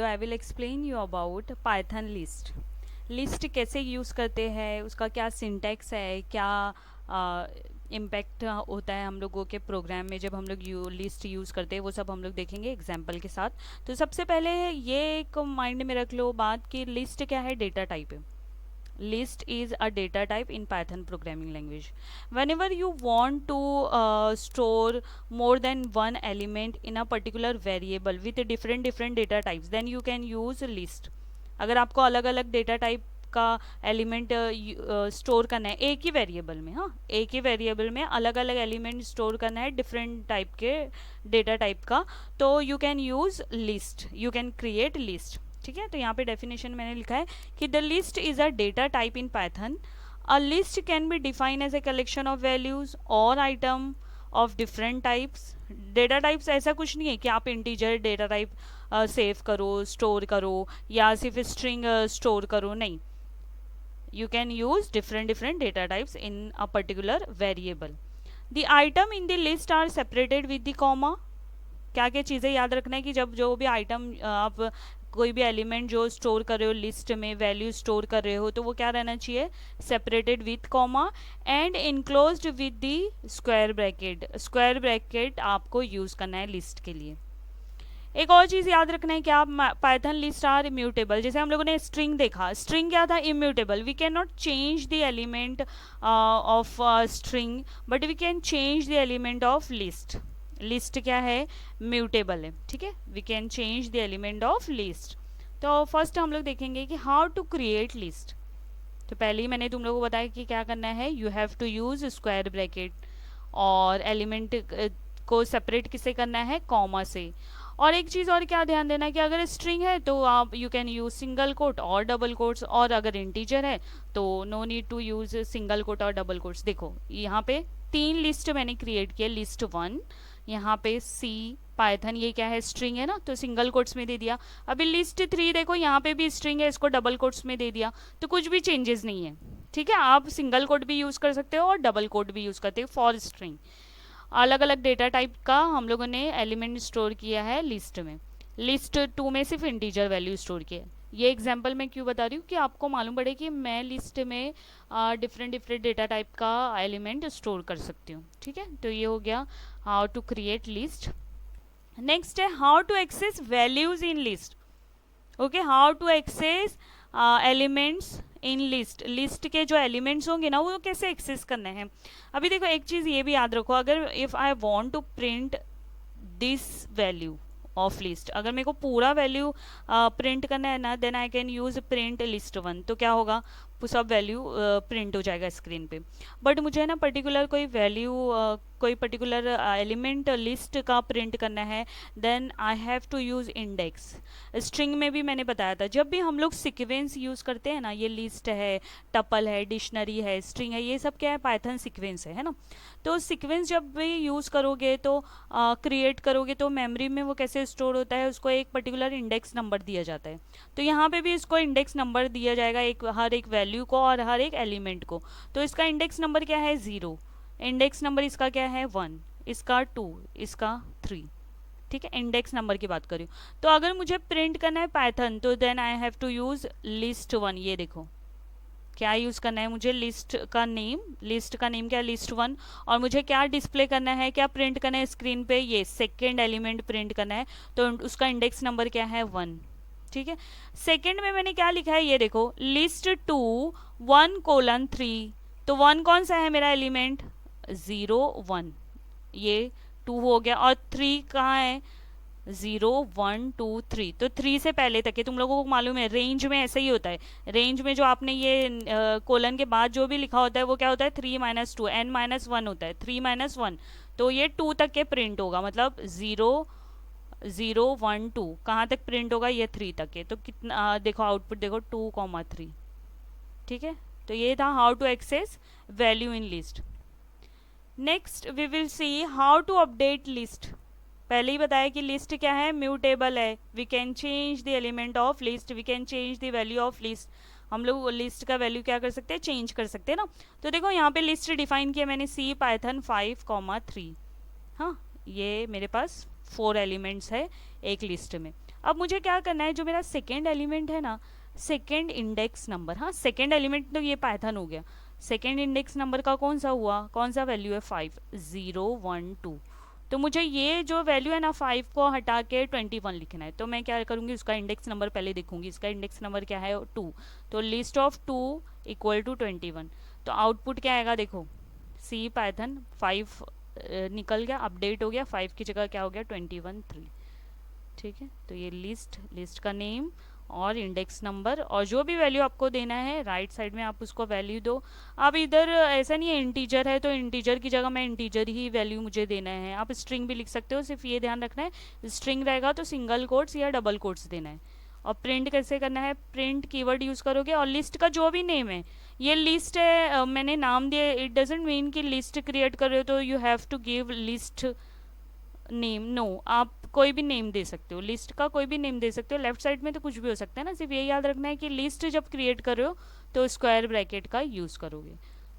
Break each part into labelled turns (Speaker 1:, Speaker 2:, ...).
Speaker 1: I will explain you about Python list. List कैसे use करते हैं, उसका क्या सिंटैक्स है, क्या इम्पैक्ट होता है हम लोगों के प्रोग्राम में जब हम लोग लिस्ट यूज़ करते हैं, वो सब हम लोग देखेंगे एग्जाम्पल के साथ। तो सबसे पहले ये एक माइंड में रख लो बात कि लिस्ट क्या है, डेटा टाइप है। List is a data type in Python programming language. Whenever you want to store more than one element in a particular variable with different data types, then you can use list. अगर आपको अलग अलग data type का element store करना है एक ही variable में, हाँ एक ही वेरिएबल में अलग अलग एलिमेंट स्टोर करना है डिफरेंट टाइप के डेटा टाइप का, तो you can use list, you can create list. ठीक है, तो यहाँ पे डेफिनेशन मैंने लिखा है कि the list is a data type in Python. A list can be defined as a collection of values और item of different types. Data types ऐसा कुछ नहीं है कि आप इंटीजर डेटा टाइप सेव करो, स्टोर करो, या सिर्फ स्ट्रिंग स्टोर करो, नहीं। You can use different data types in a particular variable. The item in the list are separated with the comma. क्या क्या चीज़ें याद रखना है कि जब जो भी आइटम आप कोई भी एलिमेंट जो स्टोर कर रहे हो लिस्ट में, वैल्यू स्टोर कर रहे हो, तो वो क्या रहना चाहिए, separated with comma and enclosed with the square bracket. Square bracket आपको यूज़ करना है लिस्ट के लिए। एक और चीज़ याद रखना है कि आप पाइथन लिस्ट आर इम्यूटेबल। जैसे हम लोगों ने स्ट्रिंग देखा, स्ट्रिंग क्या था, immutable. We can not change the element of string, but we can change the element of list. List क्या है, म्यूटेबल है। ठीक है, we can change the element of list. तो फर्स्ट हम लोग देखेंगे कि हाउ टू क्रिएट लिस्ट। तो पहले ही मैंने तुम लोगों को बताया कि क्या करना है, you have to use square bracket, और एलिमेंट को सेपरेट किससे करना है, कॉमा से। और एक चीज़ और क्या ध्यान देना है कि अगर स्ट्रिंग है तो आप you can use single quote और डबल कोट्स, और अगर इंटीजर है तो no need to use single quote और डबल कोट्स। देखो यहाँ पे 3 लिस्ट मैंने क्रिएट किया। लिस्ट 1, यहाँ पे सी पाइथन, ये क्या है, स्ट्रिंग है ना, तो सिंगल कोट्स में दे दिया। अभी लिस्ट 3 देखो, यहाँ पे भी स्ट्रिंग है, इसको डबल कोट्स में दे दिया, तो कुछ भी चेंजेस नहीं है। ठीक है, आप सिंगल कोट भी यूज़ कर सकते हो और डबल कोट भी यूज़ करते हो फॉर स्ट्रिंग। अलग अलग डेटा टाइप का हम लोगों ने एलिमेंट स्टोर किया है लिस्ट में। लिस्ट 2 में सिर्फ इंटीजर वैल्यू स्टोर किया है। ये एग्जाम्पल मैं क्यों बता रही हूँ कि आपको मालूम पड़े कि मैं लिस्ट में डिफरेंट डेटा टाइप का एलिमेंट स्टोर कर सकती हूँ। ठीक है, तो ये हो गया how to create list. Next है how to access values in list. Okay, how to access elements in list. List के जो एलिमेंट्स होंगे ना, वो कैसे एक्सेस करने हैं। अभी देखो एक चीज़ ये भी याद रखो, अगर if I want to print this value of list, अगर मेरे को पूरा वैल्यू प्रिंट करना है ना, then I can use print list 1। तो क्या होगा, सब वैल्यू प्रिंट हो जाएगा स्क्रीन पे। बट मुझे ना पर्टिकुलर कोई वैल्यू, कोई पर्टिकुलर एलिमेंट लिस्ट का प्रिंट करना है, then I have to use index. String में भी मैंने बताया था, जब भी हम लोग सीक्वेंस यूज़ करते हैं ना, ये लिस्ट है, टपल है, डिक्शनरी है, स्ट्रिंग है, ये सब क्या है, पाइथन सीक्वेंस है ना। तो सीक्वेंस जब भी यूज़ करोगे तो क्रिएट करोगे तो मेमोरी में वो कैसे स्टोर होता है, उसको एक पर्टिकुलर इंडेक्स नंबर दिया जाता है। तो यहाँ पे भी इसको इंडेक्स नंबर दिया जाएगा, एक हर एक वैल्यू को और हर एक एलिमेंट को। तो इसका इंडेक्स नंबर क्या है, 0। इंडेक्स नंबर इसका क्या है, 1, इसका 2, इसका 3। ठीक है, इंडेक्स नंबर की बात कर रही हूँ। तो अगर मुझे प्रिंट करना है पाइथन, तो then I have to use list 1। ये देखो क्या यूज़ करना है मुझे, लिस्ट का नेम। लिस्ट का नेम क्या है, लिस्ट 1। और मुझे क्या डिस्प्ले करना है, क्या प्रिंट करना है स्क्रीन पे, ये सेकेंड एलिमेंट प्रिंट करना है, तो उसका इंडेक्स नंबर क्या है, 1। ठीक है, सेकेंड में मैंने क्या लिखा है, ये देखो, लिस्ट 2 1:3। तो 1 कौन सा है मेरा एलिमेंट, 0 1, ये 2 हो गया। और 3 कहाँ है, 0 1 2 3। तो 3 से पहले तक है, तुम लोगों को मालूम है रेंज में ऐसा ही होता है। रेंज में जो आपने ये कोलन के बाद जो भी लिखा होता है वो क्या होता है, 3 - 2 n - 1 होता है, 3 - 1। तो ये 2 तक के प्रिंट होगा, मतलब 0 0 1 2 कहाँ तक प्रिंट होगा, ये 3 तक है। तो कितना देखो आउटपुट देखो, 2,3। ठीक है, तो ये था how to access value in list. Next we will see how to update list. पहले ही बताया कि लिस्ट क्या है, म्यूटेबल है। We can change the element of list, we can change the value of list. हम लोग लिस्ट का वैल्यू क्या कर सकते हैं, चेंज कर सकते हैं ना। तो देखो यहाँ पे लिस्ट डिफाइन किया मैंने, सी पाइथन 5,3। हाँ, ये मेरे पास 4 एलिमेंट्स है एक लिस्ट में। अब मुझे क्या करना है, जो मेरा सेकेंड एलिमेंट है ना, सेकेंड इंडेक्स नंबर, हाँ सेकेंड एलिमेंट तो ये पाइथन हो गया, सेकेंड इंडेक्स नंबर का कौन सा हुआ, कौन सा वैल्यू है 5, 0 1 2, तो मुझे ये जो वैल्यू है ना 5 को हटा के 21 लिखना है। तो मैं क्या करूँगी, उसका इंडेक्स नंबर पहले देखूंगी, इसका इंडेक्स नंबर क्या है 2, तो लिस्ट ऑफ 2 इक्वल टू 21, तो आउटपुट क्या आएगा देखो, सी पाइथन 5 निकल गया, अपडेट हो गया, 5 की जगह क्या हो गया 21 3। ठीक है, तो ये लिस्ट का नेम और इंडेक्स नंबर, और जो भी वैल्यू आपको देना है राइट साइड में आप उसको वैल्यू दो। अब इधर ऐसा नहीं है इंटीजर है तो इंटीजर की जगह मैं इंटीजर ही वैल्यू मुझे देना है, आप स्ट्रिंग भी लिख सकते हो, सिर्फ ये ध्यान रखना है स्ट्रिंग रहेगा तो सिंगल कोट्स या डबल कोट्स देना है। और प्रिंट कैसे करना है, प्रिंट कीवर्ड यूज़ करोगे, और लिस्ट का जो भी नेम है, ये लिस्ट है मैंने नाम दिया, इट डजेंट मीन कि लिस्ट क्रिएट कर रहे हो तो you have to give list name, no आप कोई भी नेम दे सकते हो, लिस्ट का कोई भी नेम दे सकते हो, लेफ्ट साइड में तो कुछ भी हो सकता है ना, सिर्फ ये याद रखना है कि लिस्ट जब क्रिएट कर रहे हो तो स्क्वायर ब्रैकेट का यूज़ करोगे।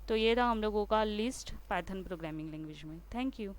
Speaker 1: तो ये था हम लोगों का लिस्ट पाइथन प्रोग्रामिंग लैंग्वेज में। Thank you.